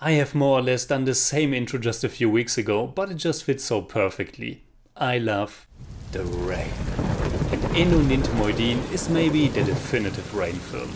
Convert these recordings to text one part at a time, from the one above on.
I have more or less done the same intro just a few weeks ago, but it just fits so perfectly. I love the rain. And Ennu Ninte Moideen is maybe the definitive rain film.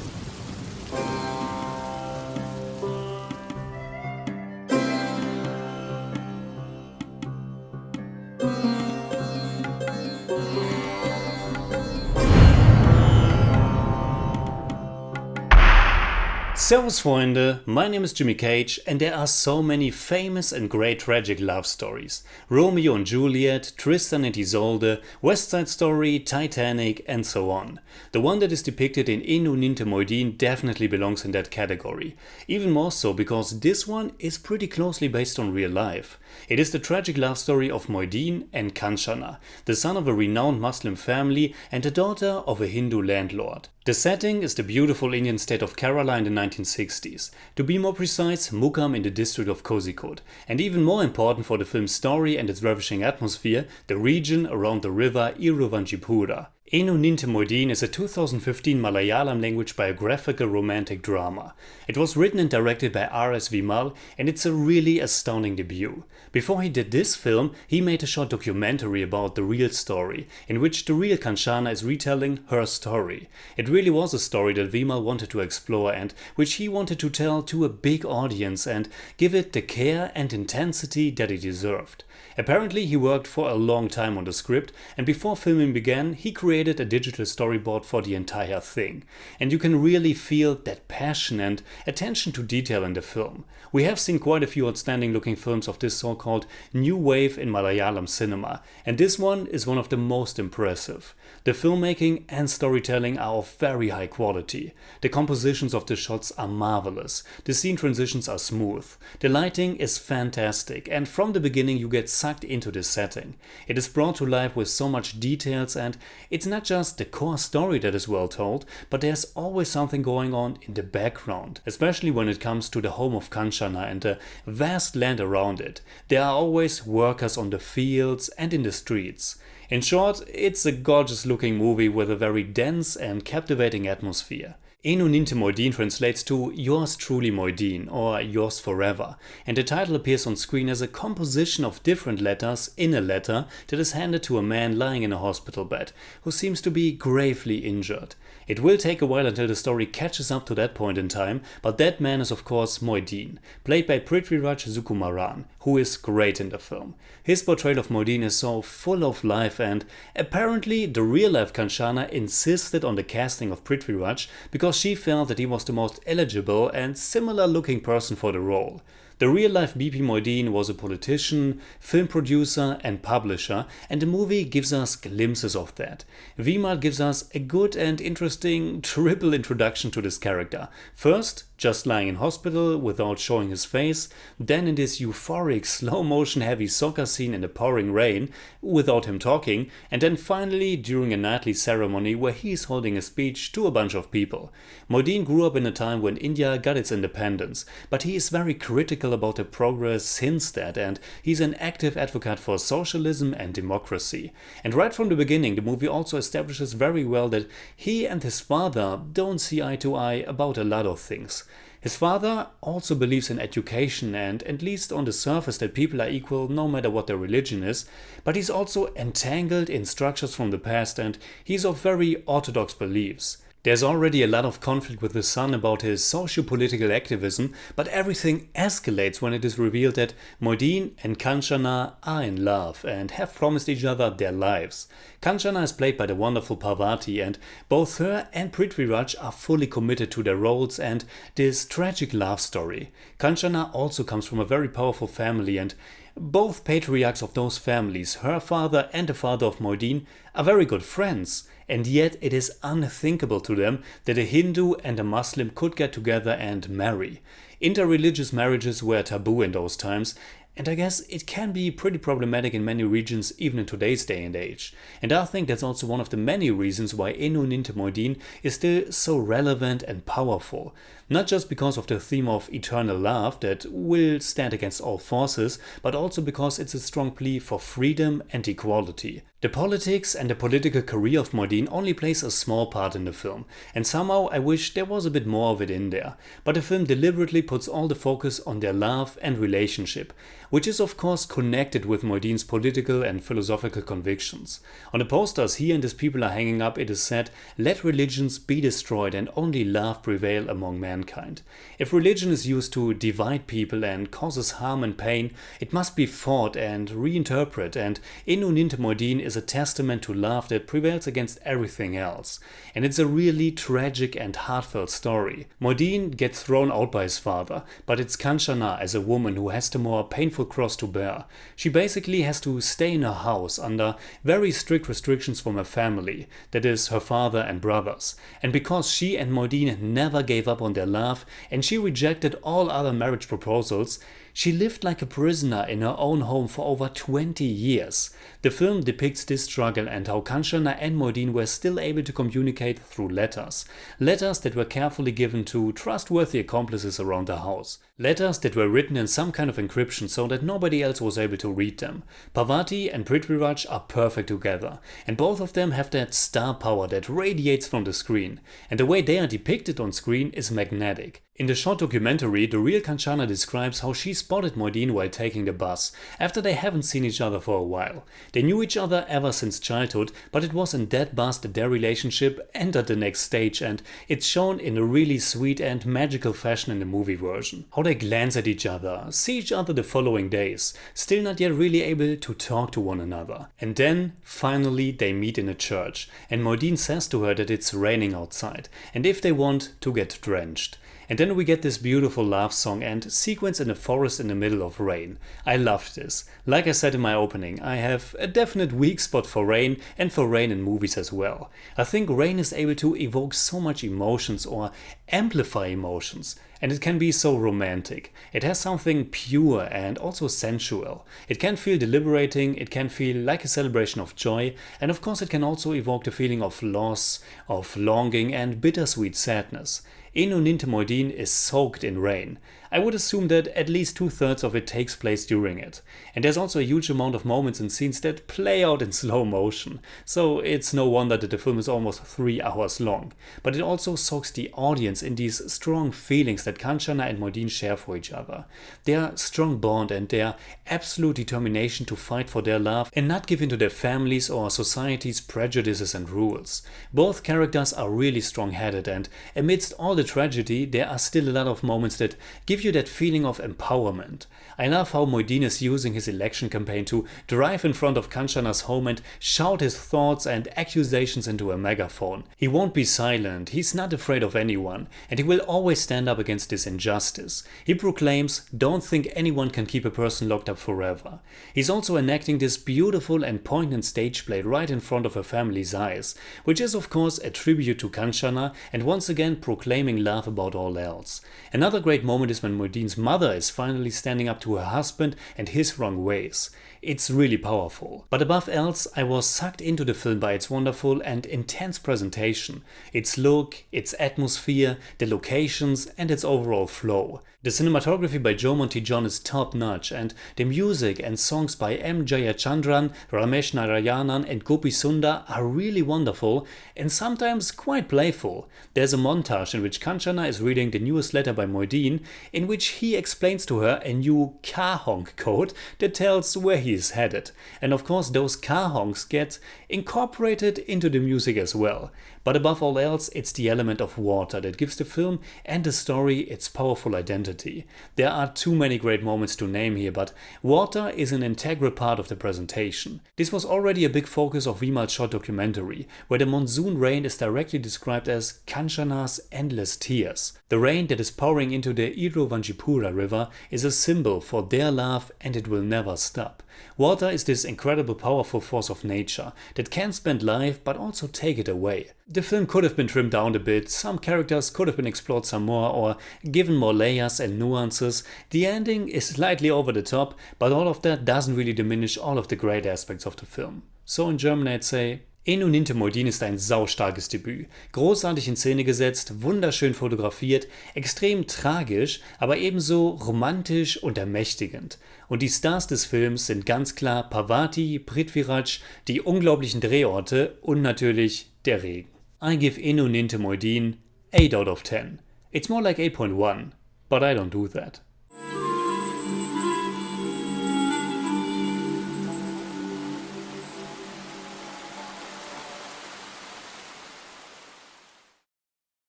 Servus Freunde, my name is Jimmy Cage and there are so many famous and great tragic love stories. Romeo and Juliet, Tristan and Isolde, West Side Story, Titanic and so on. The one that is depicted in Ennu Ninte Moideen definitely belongs in that category. Even more so because this one is pretty closely based on real life. It is the tragic love story of Moideen and Kanchana, the son of a renowned Muslim family and the daughter of a Hindu landlord. The setting is the beautiful Indian state of Kerala in the 1960s. To be more precise, Mukkam in the district of Kozhikode. And even more important for the film's story and its ravishing atmosphere, the region around the river Iruvanchipura. Ennu Ninte Moideen is a 2015 Malayalam language biographical romantic drama. It was written and directed by R.S. Vimal and it's a really astounding debut. Before he did this film, he made a short documentary about the real story, in which the real Kanchana is retelling her story. It really was a story that Vimal wanted to explore and which he wanted to tell to a big audience and give it the care and intensity that it deserved. Apparently he worked for a long time on the script and before filming began he created a digital storyboard for the entire thing. And you can really feel that passion and attention to detail in the film. We have seen quite a few outstanding looking films of this so-called new wave in Malayalam cinema and this one is one of the most impressive. The filmmaking and storytelling are of very high quality. The compositions of the shots are marvelous, the scene transitions are smooth, the lighting is fantastic and from the beginning you get sucked into this setting. It is brought to life with so much details and it's not just the core story that is well told, but there's always something going on in the background, especially when it comes to the home of Kanchana and the vast land around it. There are always workers on the fields and in the streets. In short, it's a gorgeous looking movie with a very dense and captivating atmosphere. Ennu Ninte Moideen translates to Yours Truly Moideen or Yours Forever, and the title appears on screen as a composition of different letters in a letter that is handed to a man lying in a hospital bed who seems to be gravely injured. It will take a while until the story catches up to that point in time, but that man is of course Moideen, played by Prithviraj Sukumaran, who is great in the film. His portrayal of Moideen is so full of life and apparently the real life Kanchana insisted on the casting of Prithviraj because she felt that he was the most eligible and similar looking person for the role. The real-life BP Moideen was a politician, film producer and publisher and the movie gives us glimpses of that. Vimal gives us a good and interesting triple introduction to this character. First, just lying in hospital without showing his face, then in this euphoric slow-motion heavy soccer scene in the pouring rain without him talking, and then finally during a nightly ceremony where he's holding a speech to a bunch of people. Moideen grew up in a time when India got its independence, but he is very critical about the progress since that and he's an active advocate for socialism and democracy. And right from the beginning the movie also establishes very well that he and his father don't see eye to eye about a lot of things. His father also believes in education and at least on the surface that people are equal no matter what their religion is, but he's also entangled in structures from the past and he's of very orthodox beliefs. There's already a lot of conflict with his son about his socio-political activism, but everything escalates when it is revealed that Moideen and Kanchana are in love and have promised each other their lives. Kanchana is played by the wonderful Parvathy and both her and Prithviraj are fully committed to their roles and this tragic love story. Kanchana also comes from a very powerful family and both patriarchs of those families, her father and the father of Moideen, are very good friends, and yet it is unthinkable to them that a Hindu and a Muslim could get together and marry. Interreligious marriages were taboo in those times, And I guess it can be pretty problematic in many regions even in today's day and age. And I think that's also one of the many reasons why Ennu Ninte Moideen is still so relevant and powerful. Not just because of the theme of eternal love that will stand against all forces, but also because it's a strong plea for freedom and equality. The politics and the political career of Moideen only plays a small part in the film, and somehow I wish there was a bit more of it in there. But the film deliberately puts all the focus on their love and relationship, which is of course connected with Moideen's political and philosophical convictions. On the posters he and his people are hanging up, it is said, "Let religions be destroyed and only love prevail among mankind." If religion is used to divide people and causes harm and pain, it must be fought and reinterpreted, and Ennu Ninte Moideen is a testament to love that prevails against everything else. And it's a really tragic and heartfelt story. Moideen gets thrown out by his father, but it's Kanchana as a woman who has the more painful cross to bear. She basically has to stay in her house under very strict restrictions from her family, that is her father and brothers. And because she and Moideen never gave up on their love and she rejected all other marriage proposals, she lived like a prisoner in her own home for over 20 years. The film depicts this struggle and how Kanchana and Moideen were still able to communicate through letters. Letters that were carefully given to trustworthy accomplices around the house. Letters that were written in some kind of encryption so that nobody else was able to read them. Parvathy and Prithviraj are perfect together, and both of them have that star power that radiates from the screen, and the way they are depicted on screen is magnetic. In the short documentary, the real Kanchana describes how she spotted Moideen while taking the bus, after they haven't seen each other for a while. They knew each other ever since childhood, but it was in that bus that their relationship entered the next stage, and it's shown in a really sweet and magical fashion in the movie version. How they glance at each other, see each other the following days, still not yet really able to talk to one another. And then, finally, they meet in a church, and Moideen says to her that it's raining outside, and if they want, to get drenched. And then we get this beautiful love song and sequence in a forest in the middle of rain. I love this. Like I said in my opening, I have a definite weak spot for rain and for rain in movies as well. I think rain is able to evoke so much emotions or amplify emotions. And it can be so romantic. It has something pure and also sensual. It can feel deliberating, it can feel like a celebration of joy, and of course it can also evoke the feeling of loss, of longing and bittersweet sadness. Ennu Ninte Moideen is soaked in rain. I would assume that at least 2/3 of it takes place during it. And there's also a huge amount of moments and scenes that play out in slow motion. So it's no wonder that the film is almost 3 hours long. But it also soaks the audience in these strong feelings that Kanchana and Moideen share for each other. Their strong bond and their absolute determination to fight for their love and not give in to their families or society's prejudices and rules. Both characters are really strong-headed, and amidst all the tragedy there are still a lot of moments that give you that feeling of empowerment. I love how Moideen is using his election campaign to drive in front of Kanchana's home and shout his thoughts and accusations into a megaphone. He won't be silent, he's not afraid of anyone, and he will always stand up against this injustice. He proclaims, "Don't think anyone can keep a person locked up forever." He's also enacting this beautiful and poignant stage play right in front of her family's eyes, which is of course a tribute to Kanchana and once again proclaiming love above all else. Another great moment is when Moideen's mother is finally standing up to her husband and his wrong ways. It's really powerful. But above else, I was sucked into the film by its wonderful and intense presentation, its look, its atmosphere, the locations and its overall flow. The cinematography by Joe Montejon is top-notch, and the music and songs by M. Jayachandran, Ramesh Narayanan and Gopi Sundar are really wonderful and sometimes quite playful. There's a montage in which Kanchana is reading the newest letter by Moideen, in which he explains to her a new car honk code that tells where he is headed. And of course those car honks get incorporated into the music as well. But above all else, it's the element of water that gives the film and the story its powerful identity. There are too many great moments to name here, but water is an integral part of the presentation. This was already a big focus of Vimal's short documentary, where the monsoon rain is directly described as Kanchana's endless tears. The rain that is pouring into the Irovanjipura river is a symbol for their love, and it will never stop. Water is this incredible powerful force of nature that can spend life but also take it away. The film could have been trimmed down a bit, some characters could have been explored some more or given more layers and nuances. The ending is slightly over the top, but all of that doesn't really diminish all of the great aspects of the film. So in German I'd say: Ennu Ninte Moideen ist ein saustarkes Debüt. Großartig in Szene gesetzt, wunderschön fotografiert, extrem tragisch, aber ebenso romantisch und ermächtigend. Und die Stars des Films sind ganz klar Parvathy, Prithviraj, die unglaublichen Drehorte und natürlich der Regen. I give Ennu Ninte Moideen 8 out of 10. It's more like 8.1, but I don't do that.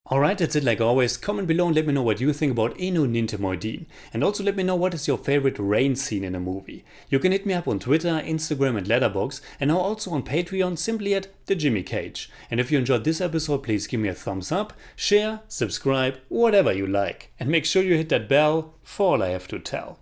Alright, that's it like always. Comment below and let me know what you think about Ennu Ninte Moideen. And also let me know what is your favorite rain scene in a movie. You can hit me up on Twitter, Instagram and Letterboxd, and now also on Patreon simply at the Jimmy Cage. And if you enjoyed this episode, please give me a thumbs up, share, subscribe, whatever you like. And make sure you hit that bell for all I have to tell.